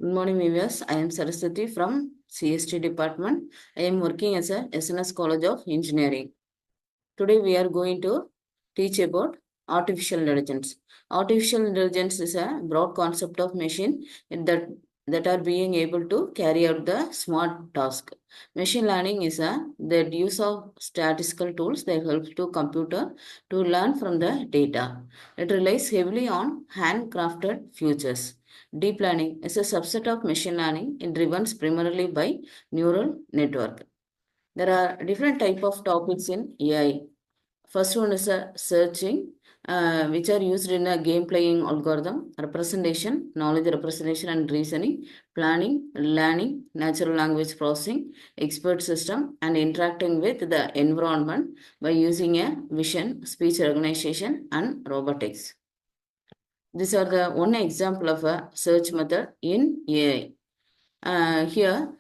Good morning, viewers. I am Saraswati from CST department. I am working as a SNS College of Engineering. Today we are going to teach about artificial intelligence. Artificial intelligence is a broad concept of machine that are being able to carry out the smart task. Machine learning is the use of statistical tools that help to computer to learn from the data. It relies heavily on handcrafted features. Deep learning is a subset of machine learning. It driven primarily by neural network. There are different type of topics in AI. First one is a searching, which are used in a game playing algorithm, representation, knowledge representation and reasoning, planning, learning, natural language processing, expert system, and interacting with the environment by using a vision, speech recognition, and robotics. These are the one example of a search method in AI. Here,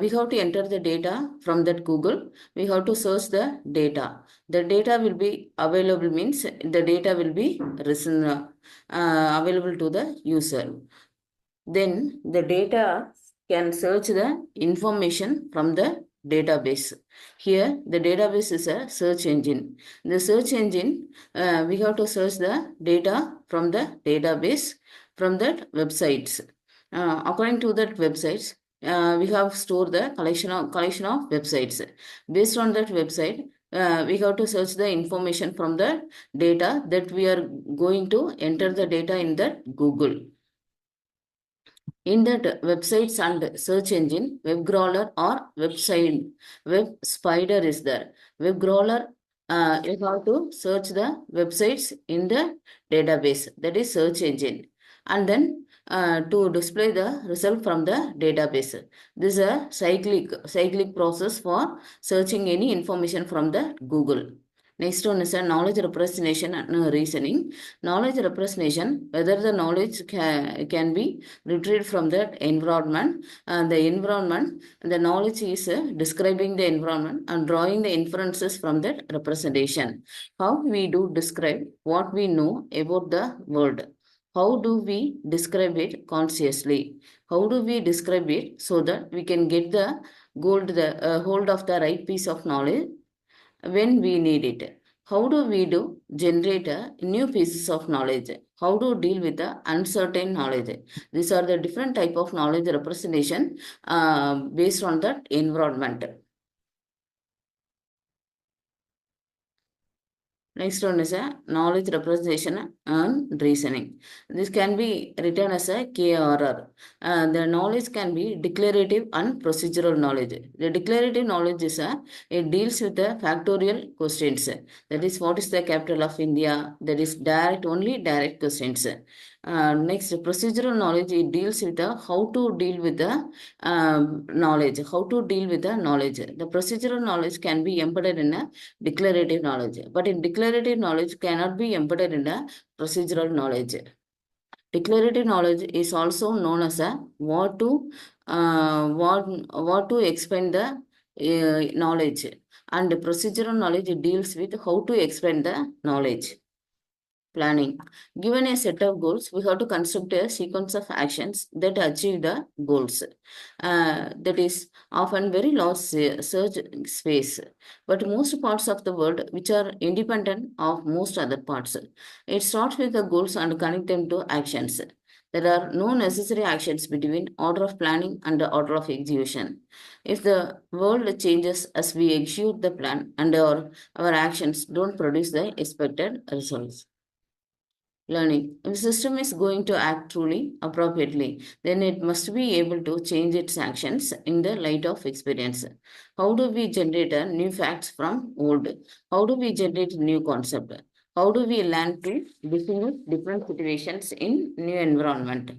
we have to enter the data from that Google. We have to search the data. The data will be available means the data will be available to the user. Then the data can search the information from the database. Here, the database is a search engine. The search engine, we have to search the data from the database from that websites. According to that websites, we have stored the collection of websites. Based on that website, we have to search the information from the data that we are going to enter the data in that Google. In that websites and search engine, web crawler or web spider is there. Web crawler, you have to search the websites in the database, that is search engine. And then to display the result from the database. This is a cyclic process for searching any information from the Google. Next one is a knowledge representation and reasoning. Knowledge representation, whether the knowledge can be retrieved from that environment. The knowledge is describing the environment and drawing the inferences from that representation. How we do describe what we know about the world. How do we describe it consciously? How do we describe it so that we can get the hold of the right piece of knowledge when we need it? How do we do generate new pieces of knowledge? How to deal with the uncertain knowledge? These are the different type of knowledge representation based on that environment. Next one is a knowledge representation and reasoning. This can be written as a KRR. The knowledge can be declarative and procedural knowledge. The declarative knowledge is it deals with the factorial questions. That is, what is the capital of India? That is only direct questions. Next, procedural knowledge, it deals with the how to deal with the knowledge. How to deal with the knowledge. The procedural knowledge can be embedded in a declarative knowledge, but in declarative knowledge cannot be embedded in a procedural knowledge. Declarative knowledge is also known as a what to explain the knowledge, and procedural knowledge deals with how to explain the knowledge. Planning. Given a set of goals, we have to construct a sequence of actions that achieve the goals. That is often very large search space, but most parts of the world which are independent of most other parts. It starts with the goals and connect them to actions. There are no necessary actions between order of planning and the order of execution. If the world changes as we execute the plan and our actions don't produce the expected results. Learning. If the system is going to act truly appropriately, then it must be able to change its actions in the light of experience. How do we generate new facts from old? How do we generate new concept? How do we learn to distinguish different situations in new environment?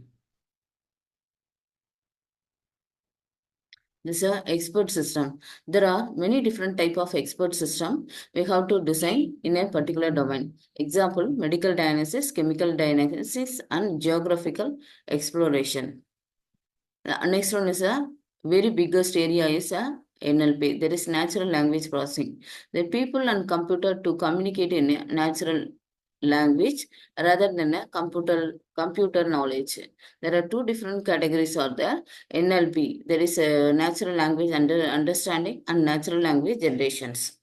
This is a expert system. There are many different type of expert system we have to design in a particular domain. Example, medical diagnosis, chemical diagnosis, and geographical exploration. The next one is a very biggest area is a NLP. There is natural language processing. The people and computer to communicate in a natural language rather than a computer knowledge. There are two different categories are there. NLP, there is a natural language understanding and natural language generations.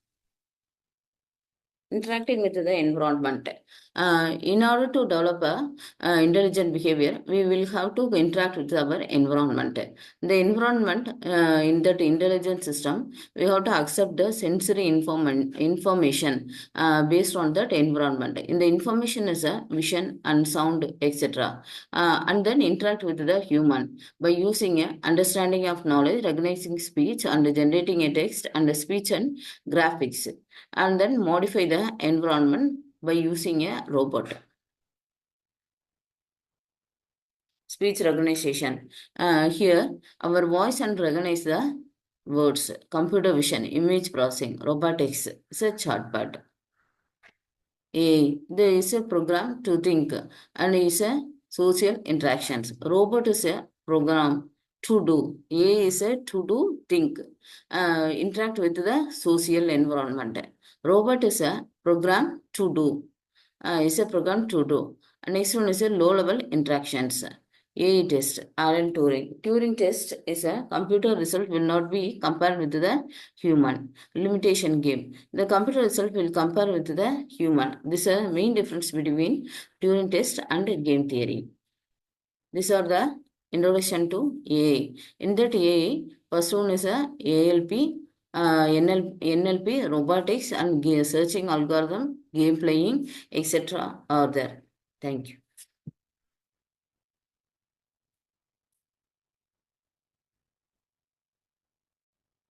Interacting with the environment. In order to develop a intelligent behavior, we will have to interact with our environment. The environment in that intelligent system, we have to accept the sensory information based on that environment. In the information is a vision and sound, etc. And then interact with the human by using a understanding of knowledge, recognizing speech, and generating a text and a speech and graphics, and then modify the environment by using a robot. Speech recognition. Here, our voice and recognize the words. Computer vision, image processing, robotics, is a chatbot. There is a program to think and is a social interactions. Robot is a program to do. A is a to do think. Interact with the social environment. Robot is a program to do. Is a program to do. And next one is a low level interactions. AI test, Alan Turing. Turing test is a computer result will not be compared with the human. Limitation game. The computer result will compare with the human. This is the main difference between Turing test and game theory. These are the introduction to AI. In that AI, first one is a ALP, NLP, robotics and searching algorithm, game playing, etc. are there. Thank you.